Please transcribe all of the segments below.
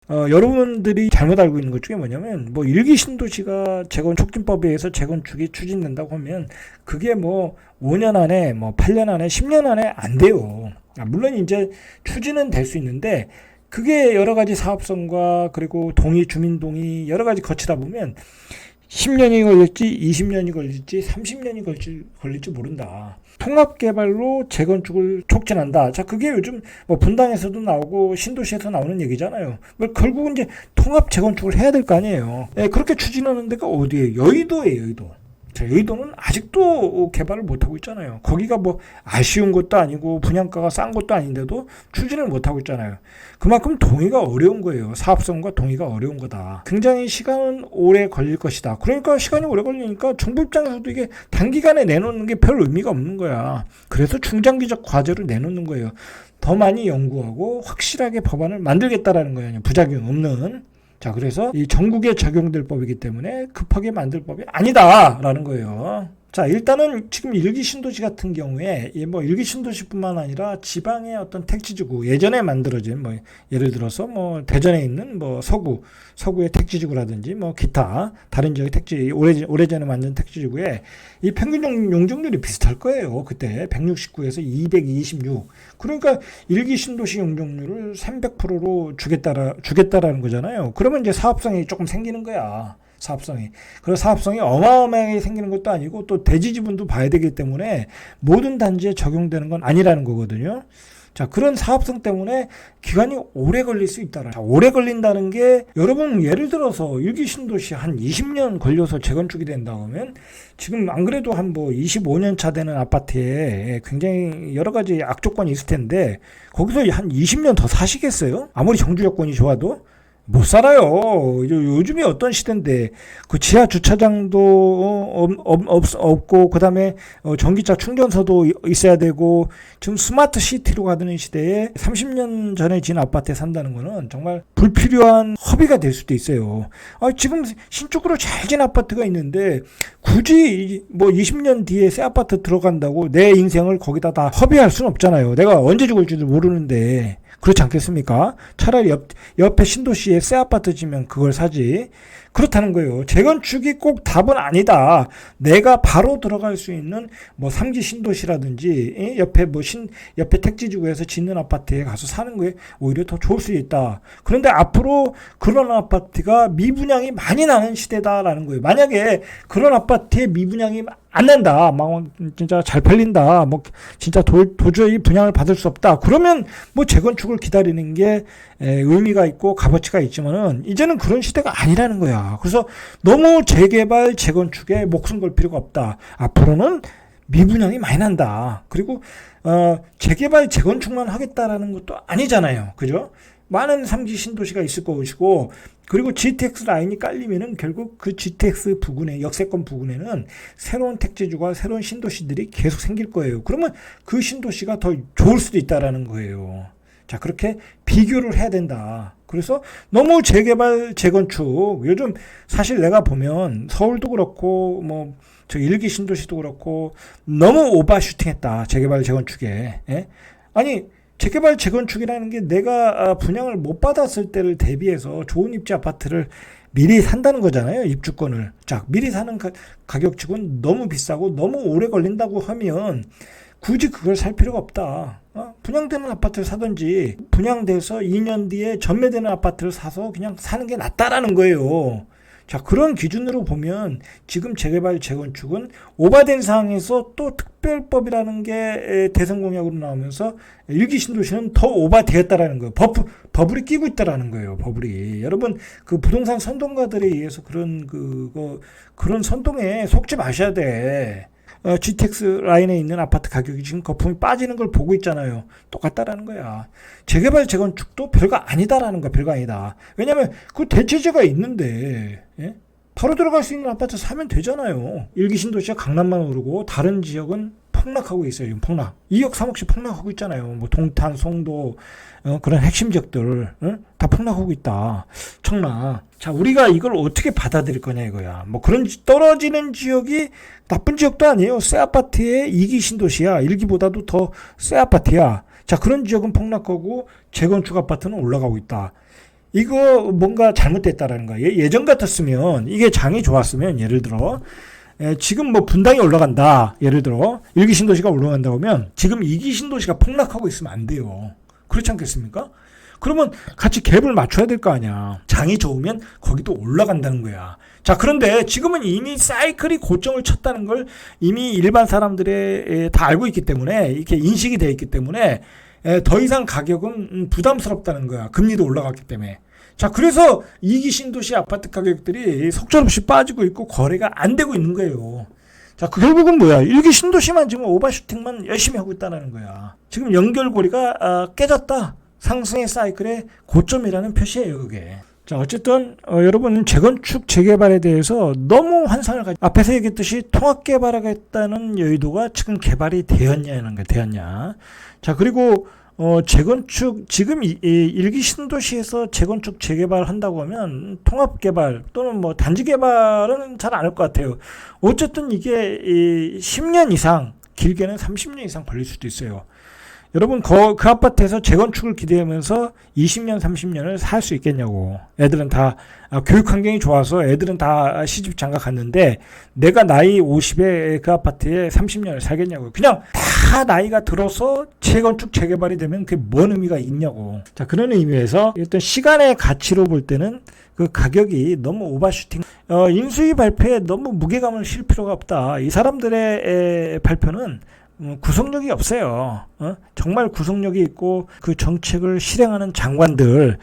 여러분들이 잘못 알고 있는 것 중에 뭐냐면, 뭐, 일기 신도시가 재건촉진법에 의해서 재건축이 추진된다고 하면, 그게 뭐, 5년 안에, 뭐, 8년 안에, 10년 안에 안 돼요. 물론 이제 추진은 될 수 있는데, 그게 여러 가지 사업성과 그리고 주민 동의 여러 가지 거치다 보면 10년이 걸릴지 20년이 걸릴지 30년이 걸릴지 모른다. 통합개발로 재건축을 촉진한다. 자, 그게 요즘 뭐 분당에서도 나오고 신도시에서 나오는 얘기잖아요. 결국은 이제 통합 재건축을 해야 될 거 아니에요. 그렇게 추진하는 데가 어디예요? 여의도예요, 여의도. 자, 여의도는 아직도 개발을 못하고 있잖아요. 거기가 뭐 아쉬운 것도 아니고 분양가가 싼 것도 아닌데도 추진을 못하고 있잖아요. 그만큼 동의가 어려운 거예요. 사업성과 동의가 어려운 거다. 굉장히 시간은 오래 걸릴 것이다. 그러니까 시간이 오래 걸리니까 정부 입장에서도 이게 단기간에 내놓는 게 별 의미가 없는 거야. 그래서 중장기적 과제로 내놓는 거예요. 더 많이 연구하고 확실하게 법안을 만들겠다라는 거예요. 부작용 없는. 자, 그래서 이 전국에 적용될 법이기 때문에 급하게 만들 법이 아니다라는 거예요. 자, 일단은 지금 일기 신도시 같은 경우에 뭐 일기 신도시뿐만 아니라 지방의 어떤 택지지구 예전에 만들어진 뭐 예를 들어서 뭐 대전에 있는 뭐 서구의 택지지구라든지 뭐 기타 다른 지역의 택지 오래전에 만든 택지지구에 이 평균 용적률이 비슷할 거예요. 그때 169에서 226. 그러니까 일기 신도시 용적률을 300%로 주겠다라는 거잖아요. 그러면 이제 사업성이 조금 생기는 거야. 사업성이. 그래서 사업성이 어마어마하게 생기는 것도 아니고 또 대지 지분도 봐야 되기 때문에 모든 단지에 적용되는 건 아니라는 거거든요. 자, 그런 사업성 때문에 기간이 오래 걸릴 수 있다. 자, 오래 걸린다는 게 여러분 예를 들어서 일기 신도시 한 20년 걸려서 재건축이 된다고 하면 지금 안 그래도 한 뭐 25년 차 되는 아파트에 굉장히 여러 가지 악조건이 있을 텐데 거기서 한 20년 더 사시겠어요? 아무리 정주 여건이 좋아도? 못 살아요. 요즘이 어떤 시대인데 그 지하 주차장도 없고 그다음에 전기차 충전소도 있어야 되고 지금 스마트 시티로 가는 시대에 30년 전에 지은 아파트에 산다는 거는 정말 불필요한 허비가 될 수도 있어요. 지금 신축으로 잘 지은 아파트가 있는데 굳이 뭐 20년 뒤에 새 아파트 들어간다고 내 인생을 거기다 다 허비할 수는 없잖아요. 내가 언제 죽을지도 모르는데. 그렇지 않겠습니까? 차라리 옆에 신도시에 새 아파트 지면 그걸 사지. 그렇다는 거예요. 재건축이 꼭 답은 아니다. 내가 바로 들어갈 수 있는 뭐 3기 신도시라든지 옆에 택지지구에서 짓는 아파트에 가서 사는 거에 오히려 더 좋을 수 있다. 그런데 앞으로 그런 아파트가 미분양이 많이 나는 시대다라는 거예요. 만약에 그런 아파트에 미분양이 안 난다. 막 진짜 잘 팔린다. 뭐 진짜 도저히 분양을 받을 수 없다. 그러면 뭐 재건축을 기다리는 게 의미가 있고 값어치가 있지만은 이제는 그런 시대가 아니라는 거야. 그래서 너무 재개발 재건축에 목숨 걸 필요가 없다. 앞으로는 미분양이 많이 난다. 그리고 재개발 재건축만 하겠다라는 것도 아니잖아요. 그죠? 많은 3기 신도시가 있을 것이고 그리고 GTX 라인이 깔리면은 결국 그 GTX 부근에 역세권 부근에는 새로운 택지주가 새로운 신도시들이 계속 생길 거예요. 그러면 그 신도시가 더 좋을 수도 있다라는 거예요. 자, 그렇게 비교를 해야 된다. 그래서 너무 재개발 재건축 요즘 사실 내가 보면 서울도 그렇고 뭐 저 일기 신도시도 그렇고 너무 오버슈팅했다. 재개발 재건축에. 아니 재개발 재건축이라는 게 내가 분양을 못 받았을 때를 대비해서 좋은 입지 아파트를 미리 산다는 거잖아요. 입주권을. 자, 미리 사는 가격치고는 너무 비싸고 너무 오래 걸린다고 하면 굳이 그걸 살 필요가 없다. 분양되는 아파트를 사든지 분양돼서 2년 뒤에 전매되는 아파트를 사서 그냥 사는 게 낫다라는 거예요. 자, 그런 기준으로 보면 지금 재개발 재건축은 오바된 상황에서 또 특별법이라는 게 대선 공약으로 나오면서 일기 신도시는 더 오바되었다라는 거예요. 버블이 끼고 있다라는 거예요. 버블이. 여러분 그 부동산 선동가들에 의해서 그런 선동에 속지 마셔야 돼. GTX 라인에 있는 아파트 가격이 지금 거품이 빠지는 걸 보고 있잖아요. 똑같다라는 거야. 재개발 재건축도 별거 아니다라는 거야. 별거 아니다. 왜냐면 그 대체제가 있는데 바로 들어갈 수 있는 아파트 사면 되잖아요. 일기 신도시가 강남만 오르고 다른 지역은 폭락하고 있어요. 지금 폭락. 2억 3억씩 폭락하고 있잖아요. 뭐 동탄, 송도 그런 핵심 지역들 다 폭락하고 있다. 청라. 자, 우리가 이걸 어떻게 받아들일 거냐 이거야. 뭐 그런 떨어지는 지역이 나쁜 지역도 아니에요. 새 아파트의 2기 신도시야. 1기보다도 더 새 아파트야. 자, 그런 지역은 폭락하고 재건축 아파트는 올라가고 있다. 이거 뭔가 잘못됐다라는 거야. 예전 같았으면 이게 장이 좋았으면 예를 들어 지금 뭐 분당이 올라간다. 예를 들어 1기 신도시가 올라간다고 하면 지금 2기 신도시가 폭락하고 있으면 안 돼요. 그렇지 않겠습니까? 그러면 같이 갭을 맞춰야 될 거 아니야. 장이 좋으면 거기도 올라간다는 거야. 자, 그런데 지금은 이미 사이클이 고점을 쳤다는 걸 이미 일반 사람들이 다 알고 있기 때문에 이렇게 인식이 되어 있기 때문에 더 이상 가격은 부담스럽다는 거야. 금리도 올라갔기 때문에. 자, 그래서 2기 신도시 아파트 가격들이 속절없이 빠지고 있고 거래가 안 되고 있는 거예요. 자, 그 결국은 뭐야? 1기 신도시만 지금 오버슈팅만 열심히 하고 있다는 거야. 지금 연결고리가 깨졌다. 상승의 사이클의 고점이라는 표시예요, 그게. 자, 어쨌든 여러분 재건축 재개발에 대해서 너무 환상을 가지고 앞에서 얘기했듯이 통합 개발하겠다는 여의도가 지금 개발이 되었냐는 거 되었냐. 자, 그리고 재건축 지금 1기 신도시에서 재건축 재개발 한다고 하면 통합 개발 또는 뭐 단지 개발은 잘 안 할 것 같아요. 어쨌든 이게 10년 이상 길게는 30년 이상 걸릴 수도 있어요. 여러분 그 아파트에서 재건축을 기대하면서 20년 30년을 살 수 있겠냐고. 애들은 다 교육 환경이 좋아서 애들은 다 시집 장가 갔는데 내가 나이 50에 그 아파트에 30년을 살겠냐고. 그냥 다 나이가 들어서 재건축 재개발이 되면 그게 뭔 의미가 있냐고. 자, 그런 의미에서 일단 시간의 가치로 볼 때는 그 가격이 너무 오버슈팅. 인수위 발표에 너무 무게감을 실 필요가 없다. 이 사람들의 발표는 구속력이 없어요. 정말 구속력이 있고 그 정책을 실행하는 장관들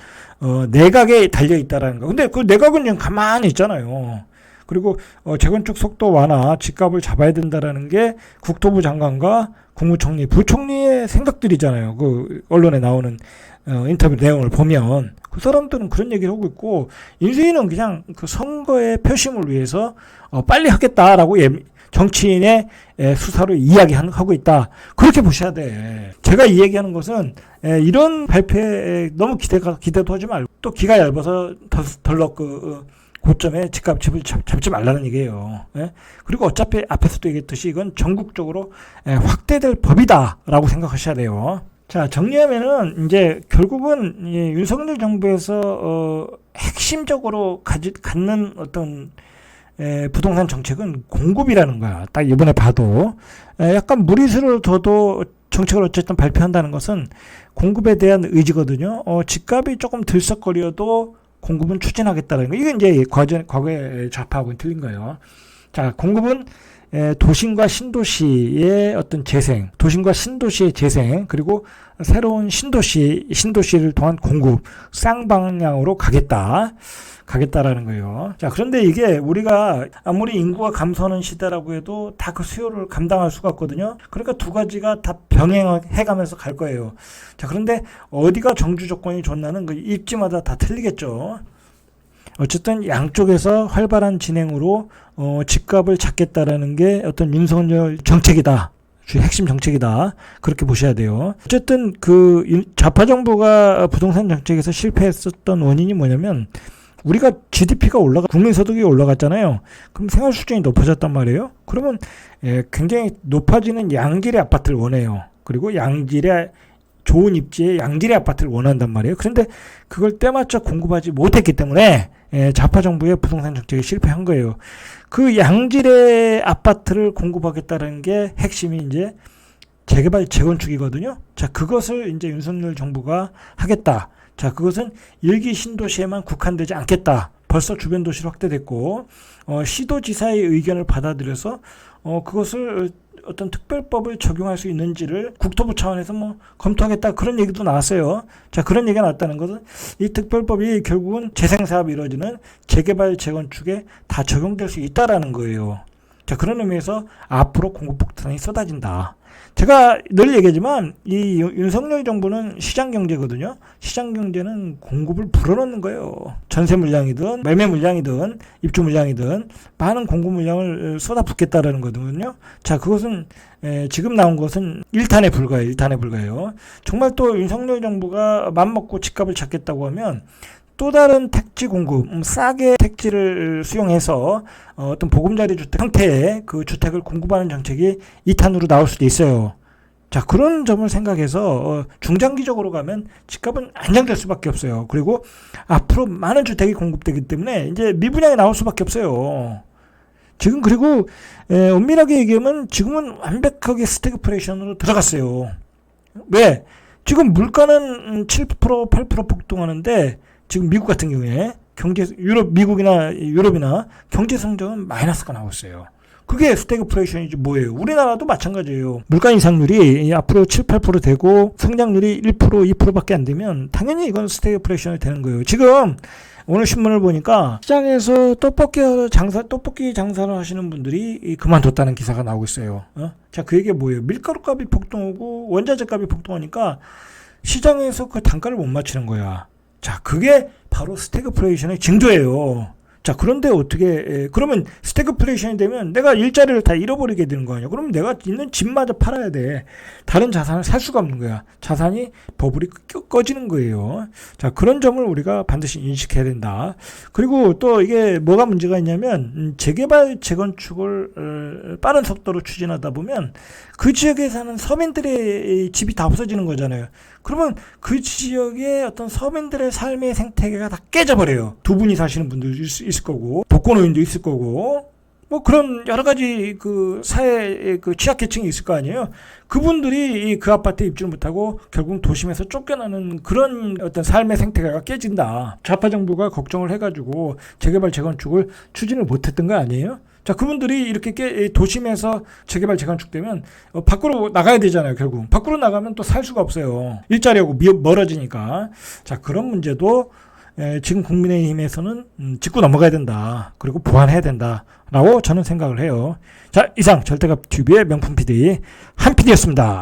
내각에 달려 있다라는 거. 근데 그 내각은 그냥 가만히 있잖아요. 그리고 재건축 속도 완화, 집값을 잡아야 된다라는 게 국토부 장관과 국무총리, 부총리의 생각들이잖아요. 그 언론에 나오는 인터뷰 내용을 보면 그 사람들은 그런 얘기를 하고 있고 인수위는 그냥 그 선거의 표심을 위해서 빨리 하겠다라고 정치인의 수사로 이야기하고 있다. 그렇게 보셔야 돼. 제가 이 얘기하는 것은 이런 발표에 너무 기대도 하지 말고 또 기가 얇아서 덜럭 고점에 집값을 잡지 말라는 얘기예요. 그리고 어차피 앞에서도 얘기했듯이 이건 전국적으로 확대될 법이다라고 생각하셔야 돼요. 자, 정리하면은 이제 결국은 윤석열 정부에서 핵심적으로 갖는 어떤 부동산 정책은 공급이라는 거야. 딱 이번에 봐도 약간 무리수를 둬도 정책을 어쨌든 발표한다는 것은 공급에 대한 의지거든요. 집값이 조금 들썩거려도 공급은 추진하겠다는 거. 이건 이제 과거의 좌파하고는 틀린 거예요. 자, 공급은 도심과 신도시의 어떤 재생, 도심과 신도시의 재생, 그리고 새로운 신도시를 통한 공급, 쌍방향으로 가겠다라는 거예요. 자, 그런데 이게 우리가 아무리 인구가 감소하는 시대라고 해도 다 그 수요를 감당할 수가 없거든요. 그러니까 두 가지가 다 병행해가면서 갈 거예요. 자, 그런데 어디가 정주 조건이 좋나는 그 입지마다 다 틀리겠죠. 어쨌든 양쪽에서 활발한 진행으로 집값을 잡겠다라는 게 어떤 윤석열 정책이다. 핵심 정책이다. 그렇게 보셔야 돼요. 어쨌든 그 좌파 정부가 부동산 정책에서 실패했었던 원인이 뭐냐면 우리가 GDP가 국민소득이 올라갔잖아요. 그럼 생활 수준이 높아졌단 말이에요. 그러면 굉장히 높아지는 양질의 아파트를 원해요. 그리고 좋은 입지의 양질의 아파트를 원한단 말이에요. 그런데 그걸 때맞춰 공급하지 못했기 때문에 좌파 정부의 부동산 정책이 실패한 거예요. 그 양질의 아파트를 공급하겠다는 게 핵심이 이제 재개발 재건축이거든요. 자, 그것을 이제 윤석열 정부가 하겠다. 자, 그것은 1기 신도시에만 국한되지 않겠다. 벌써 주변 도시로 확대됐고 시도지사의 의견을 받아들여서 그것을 어떤 특별법을 적용할 수 있는지를 국토부 차원에서 뭐 검토하겠다 그런 얘기도 나왔어요. 자, 그런 얘기가 나왔다는 것은 이 특별법이 결국은 재생사업이 이루어지는 재개발 재건축에 다 적용될 수 있다라는 거예요. 자, 그런 의미에서 앞으로 공급폭탄이 쏟아진다. 제가 늘 얘기하지만 이 윤석열 정부는 시장 경제거든요. 시장 경제는 공급을 불어넣는 거예요. 전세 물량이든 매매 물량이든 입주 물량이든 많은 공급 물량을 쏟아붓겠다라는 거거든요. 자, 그것은 지금 나온 것은 1탄에 불과해요. 정말 또 윤석열 정부가 맘먹고 집값을 잡겠다고 하면 또 다른 택지 공급, 싸게 택지를 수용해서 어떤 보금자리 주택 형태의 그 주택을 공급하는 정책이 2탄으로 나올 수도 있어요. 자, 그런 점을 생각해서 중장기적으로 가면 집값은 안정될 수밖에 없어요. 그리고 앞으로 많은 주택이 공급되기 때문에 이제 미분양이 나올 수밖에 없어요. 지금 그리고 엄밀하게 얘기하면 지금은 완벽하게 스태그플레이션으로 들어갔어요. 왜? 지금 물가는 7%, 8% 폭등하는데 지금 미국 같은 경우에 미국이나 유럽이나 경제 성장은 마이너스가 나오고 있어요. 그게 스태그플레이션이지 뭐예요. 우리나라도 마찬가지예요. 물가 인상률이 앞으로 7, 8% 되고 성장률이 1%, 2%밖에 안 되면 당연히 이건 스태그플레이션이 되는 거예요. 지금 오늘 신문을 보니까 시장에서 떡볶이 장사를 하시는 분들이 그만뒀다는 기사가 나오고 있어요. 자, 그 얘기가 뭐예요? 밀가루 값이 폭등하고 원자재 값이 폭등하니까 시장에서 그 단가를 못 맞추는 거야. 자, 그게 바로 스태그플레이션의 징조예요. 자, 그런데 어떻게, 그러면 스태그플레이션이 되면 내가 일자리를 다 잃어버리게 되는 거 아니야? 그럼 내가 있는 집마저 팔아야 돼. 다른 자산을 살 수가 없는 거야. 자산이 버블이 꺼지는 거예요. 자, 그런 점을 우리가 반드시 인식해야 된다. 그리고 또 이게 뭐가 문제가 있냐면, 재개발, 재건축을 빠른 속도로 추진하다 보면 그 지역에 사는 서민들의 집이 다 없어지는 거잖아요. 그러면 그 지역의 어떤 서민들의 삶의 생태계가 다 깨져버려요. 두 분이 사시는 분도 있을 거고, 독거노인도 있을 거고, 뭐 그런 여러 가지 그 사회 그 취약계층이 있을 거 아니에요. 그분들이 그 아파트에 입주를 못하고 결국 도심에서 쫓겨나는 그런 어떤 삶의 생태계가 깨진다. 좌파 정부가 걱정을 해가지고 재개발 재건축을 추진을 못했던 거 아니에요? 자, 그분들이 이렇게 도심에서 재개발 재건축되면 밖으로 나가야 되잖아요. 결국 밖으로 나가면 또 살 수가 없어요. 일자리하고 멀어지니까. 자, 그런 문제도 지금 국민의힘에서는 짚고 넘어가야 된다. 그리고 보완해야 된다라고 저는 생각을 해요. 자, 이상 절대값 TV의 명품 PD 한 PD였습니다.